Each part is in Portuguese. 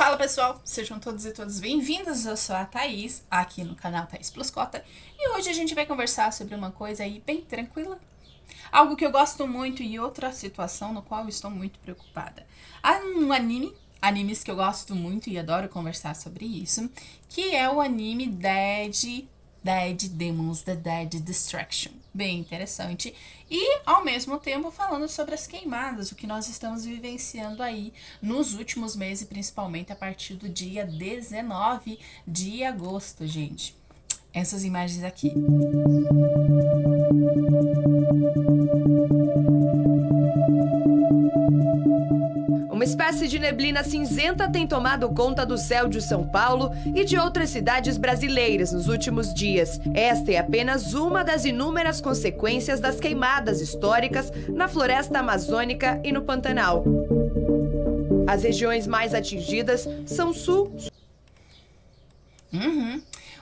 Fala pessoal, sejam todos e todas bem-vindos, eu sou a Thaís, aqui no canal Thaís Plus Cota, e hoje a gente vai conversar sobre uma coisa aí bem tranquila, algo que eu gosto muito e outra situação no qual eu estou muito preocupada. Há um animes que eu gosto muito e adoro conversar sobre isso, que é o anime Dead Demons, The Dead Destruction. Bem interessante. E, ao mesmo tempo, falando sobre as queimadas, o que nós estamos vivenciando aí nos últimos meses, principalmente a partir do dia 19 de agosto, gente. Essas imagens aqui. Uma espécie de neblina cinzenta tem tomado conta do céu de São Paulo e de outras cidades brasileiras nos últimos dias. Esta é apenas uma das inúmeras consequências das queimadas históricas na floresta amazônica e no Pantanal. As regiões mais atingidas são Sul.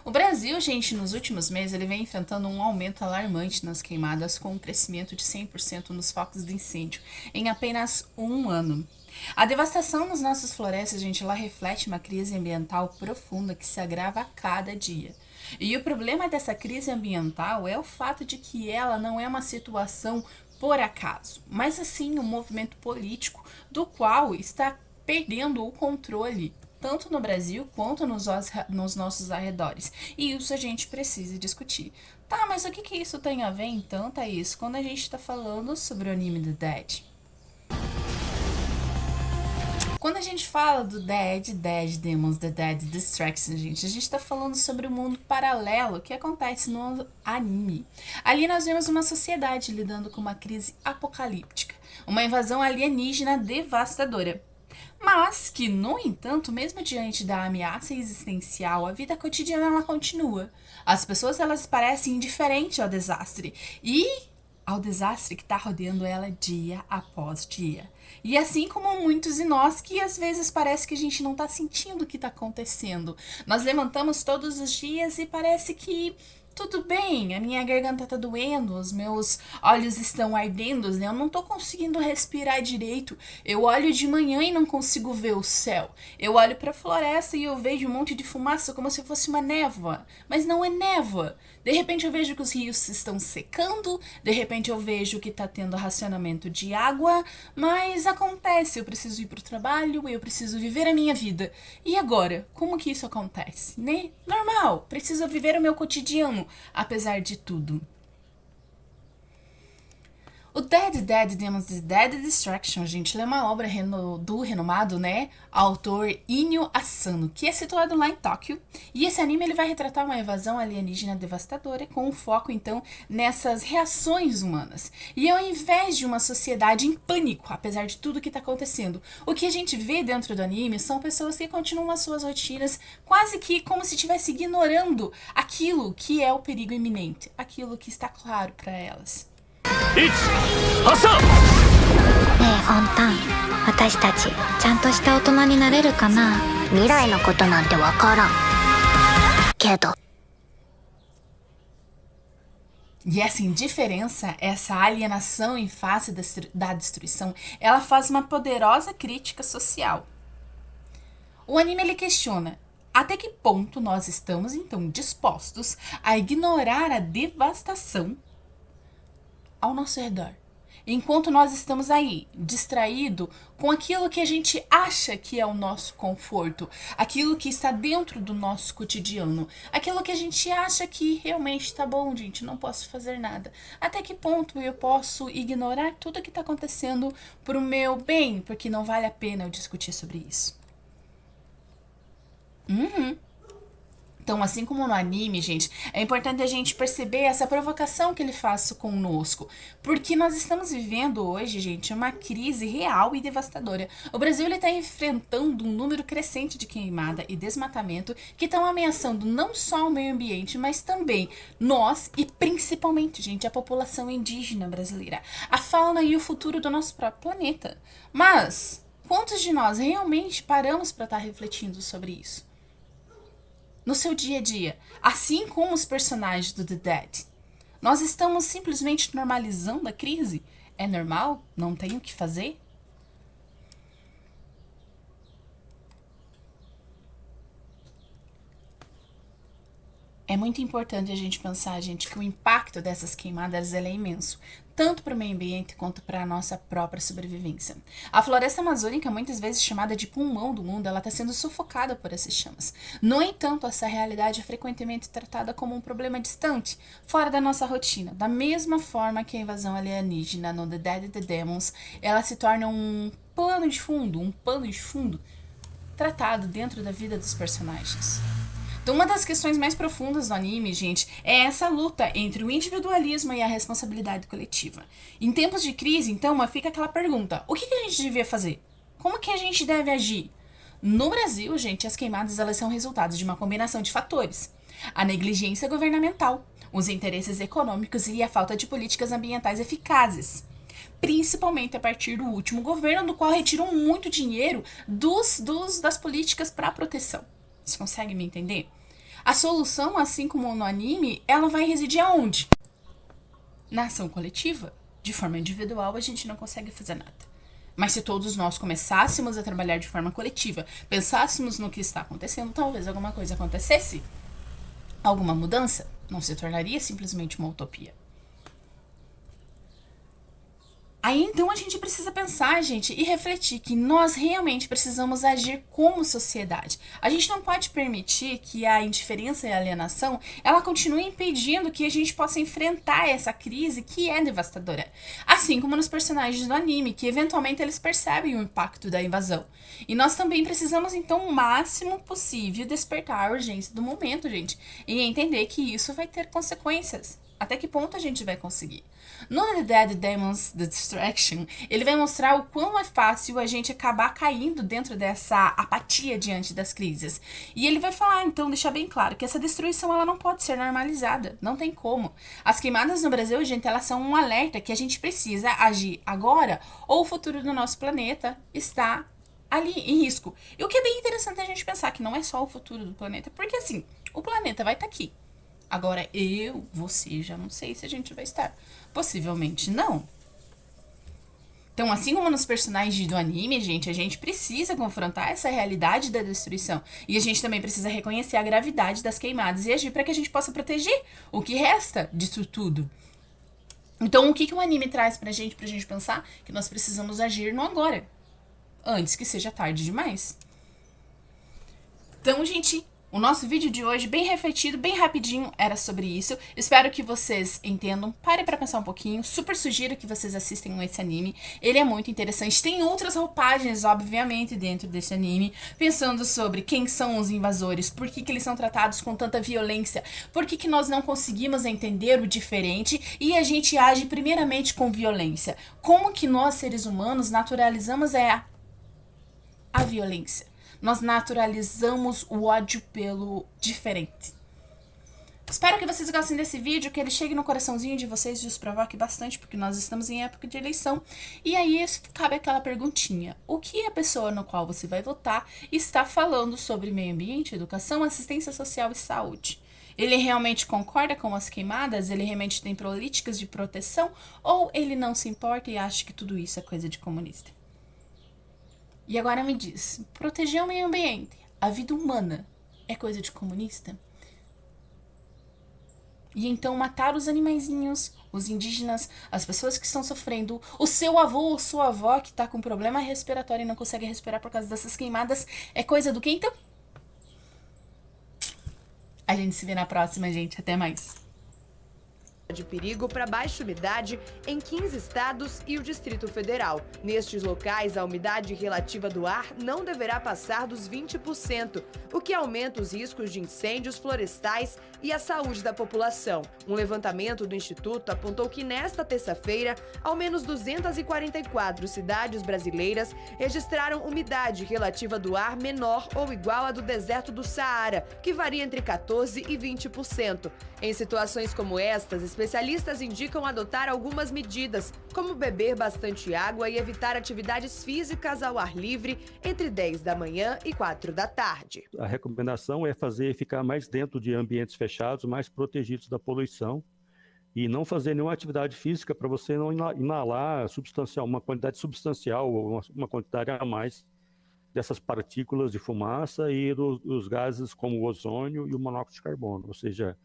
O Brasil, gente, nos últimos meses, ele vem enfrentando um aumento alarmante nas queimadas, com um crescimento de 100% nos focos de incêndio em apenas um ano. A devastação nas nossas florestas, gente, ela reflete uma crise ambiental profunda que se agrava a cada dia. E o problema dessa crise ambiental é o fato de que ela não é uma situação por acaso, mas assim um movimento político do qual está perdendo o controle tanto no Brasil quanto nos nossos arredores. E isso a gente precisa discutir. Tá, mas o que isso tem a ver então, Thaís, quando a gente tá falando sobre o anime do Dead? Quando a gente fala do Dead Demons, The Dead Destruction, gente, a gente tá falando sobre o mundo paralelo que acontece no anime. Ali nós vemos uma sociedade lidando com uma crise apocalíptica, uma invasão alienígena devastadora. Mas que, no entanto, mesmo diante da ameaça existencial, a vida cotidiana ela continua. As pessoas elas parecem indiferentes ao desastre e ao desastre que está rodeando ela dia após dia. E assim como muitos de nós que às vezes parece que a gente não está sentindo o que está acontecendo. Nós levantamos todos os dias e parece que tudo bem, a minha garganta tá doendo, os meus olhos estão ardendo, né? Eu não tô conseguindo respirar direito. Eu olho de manhã e não consigo ver o céu. Eu olho pra floresta e eu vejo um monte de fumaça como se fosse uma névoa. Mas não é névoa. De repente eu vejo que os rios estão secando, de repente eu vejo que tá tendo racionamento de água, mas acontece, eu preciso ir pro trabalho, eu preciso viver a minha vida. E agora, como que isso acontece, né? Normal, preciso viver o meu cotidiano. Apesar de tudo. O Dead Demons The Dead Destruction, gente, ele é uma obra do renomado, né, autor Inyo Asano, que é situado lá em Tóquio. E esse anime ele vai retratar uma invasão alienígena devastadora, com um foco, então, nessas reações humanas. E ao invés de uma sociedade em pânico, apesar de tudo que está acontecendo, o que a gente vê dentro do anime são pessoas que continuam as suas rotinas, quase que como se estivesse ignorando aquilo que é o perigo iminente, aquilo que está claro para elas. ねえフォンタン、私たちちゃんとした大人になれるかな。未来のことなんてわからんけど。 E essa indiferença, essa alienação em face da destruição, ela faz uma poderosa crítica social. O anime ele questiona até que ponto nós estamos então dispostos a ignorar a devastação ao nosso redor, enquanto nós estamos aí, distraído com aquilo que a gente acha que é o nosso conforto, aquilo que está dentro do nosso cotidiano, aquilo que a gente acha que realmente tá bom, gente, não posso fazer nada. Até que ponto eu posso ignorar tudo que tá acontecendo pro meu bem, porque não vale a pena eu discutir sobre isso. Então, assim como no anime, gente, é importante a gente perceber essa provocação que ele faz conosco. Porque nós estamos vivendo hoje, gente, uma crise real e devastadora. O Brasil está enfrentando um número crescente de queimada e desmatamento que estão ameaçando não só o meio ambiente, mas também nós e principalmente, gente, a população indígena brasileira, a fauna e o futuro do nosso próprio planeta. Mas, quantos de nós realmente paramos para estar refletindo sobre isso? No seu dia a dia, assim como os personagens do The Dead. Nós estamos simplesmente normalizando a crise? É normal? Não tem o que fazer? muito importante a gente pensar, gente, que o impacto dessas queimadas ele é imenso, tanto para o meio ambiente quanto para a nossa própria sobrevivência. A floresta amazônica, muitas vezes chamada de pulmão do mundo, ela está sendo sufocada por essas chamas. No entanto, essa realidade é frequentemente tratada como um problema distante, fora da nossa rotina. Da mesma forma que a invasão alienígena no The Dead and the Demons, ela se torna um pano de fundo tratado dentro da vida dos personagens. Então, uma das questões mais profundas do anime, gente, é essa luta entre o individualismo e a responsabilidade coletiva. Em tempos de crise, então, fica aquela pergunta: o que a gente devia fazer? Como que a gente deve agir? No Brasil, gente, as queimadas elas são resultados de uma combinação de fatores. A negligência governamental, os interesses econômicos e a falta de políticas ambientais eficazes. Principalmente a partir do último governo, do qual retiram muito dinheiro das políticas para proteção. Você consegue me entender? A solução, assim como no anime, ela vai residir aonde? Na ação coletiva. De forma individual, a gente não consegue fazer nada. Mas se todos nós começássemos a trabalhar de forma coletiva, pensássemos no que está acontecendo, talvez alguma coisa acontecesse. Alguma mudança não se tornaria simplesmente uma utopia. Aí então a gente precisa pensar, gente, e refletir que nós realmente precisamos agir como sociedade. A gente não pode permitir que a indiferença e a alienação, ela continue impedindo que a gente possa enfrentar essa crise que é devastadora. Assim como nos personagens do anime, que eventualmente eles percebem o impacto da invasão. E nós também precisamos, então, o máximo possível despertar a urgência do momento, gente, e entender que isso vai ter consequências. Até que ponto a gente vai conseguir? No The Dead Demons The Distraction, ele vai mostrar o quão é fácil a gente acabar caindo dentro dessa apatia diante das crises. E ele vai falar, então, deixar bem claro que essa destruição ela não pode ser normalizada, não tem como. As queimadas no Brasil, gente, elas são um alerta que a gente precisa agir agora ou o futuro do nosso planeta está ali em risco. E o que é bem interessante a gente pensar que não é só o futuro do planeta, porque assim, o planeta vai estar aqui. Agora, você, já não sei se a gente vai estar. Possivelmente não. Então, assim como nos personagens do anime, gente, a gente precisa confrontar essa realidade da destruição. E a gente também precisa reconhecer a gravidade das queimadas e agir para que a gente possa proteger o que resta disso tudo. Então, o que o anime traz pra gente pensar? Que nós precisamos agir no agora. Antes que seja tarde demais. Então, gente, o nosso vídeo de hoje, bem refletido, bem rapidinho, era sobre isso. Espero que vocês entendam. Parem pra pensar um pouquinho. Super sugiro que vocês assistam esse anime. Ele é muito interessante. Tem outras roupagens, obviamente, dentro desse anime. Pensando sobre quem são os invasores, por que eles são tratados com tanta violência, por que nós não conseguimos entender o diferente e a gente age primeiramente com violência. Como que nós, seres humanos, naturalizamos a violência. Nós naturalizamos o ódio pelo diferente. Espero que vocês gostem desse vídeo, que ele chegue no coraçãozinho de vocês e os provoque bastante, porque nós estamos em época de eleição. E aí cabe aquela perguntinha: o que a pessoa no qual você vai votar está falando sobre meio ambiente, educação, assistência social e saúde? Ele realmente concorda com as queimadas? Ele realmente tem políticas de proteção? Ou ele não se importa e acha que tudo isso é coisa de comunista? E agora me diz, proteger o meio ambiente, a vida humana, é coisa de comunista? E então matar os animaizinhos, os indígenas, as pessoas que estão sofrendo, o seu avô ou sua avó que tá com problema respiratório e não consegue respirar por causa dessas queimadas, é coisa do quê então? A gente se vê na próxima, gente. Até mais. De perigo para baixa umidade em 15 estados e o Distrito Federal. Nestes locais, a umidade relativa do ar não deverá passar dos 20%, o que aumenta os riscos de incêndios florestais e a saúde da população. Um levantamento do Instituto apontou que nesta terça-feira, ao menos 244 cidades brasileiras registraram umidade relativa do ar menor ou igual à do deserto do Saara, que varia entre 14% e 20%. Em situações como estas, especialistas indicam adotar algumas medidas, como beber bastante água e evitar atividades físicas ao ar livre entre 10 da manhã e 4 da tarde. A recomendação é ficar mais dentro de ambientes fechados, mais protegidos da poluição e não fazer nenhuma atividade física para você não inalar uma quantidade substancial ou uma quantidade a mais dessas partículas de fumaça e dos gases como o ozônio e o monóxido de carbono. Ou seja,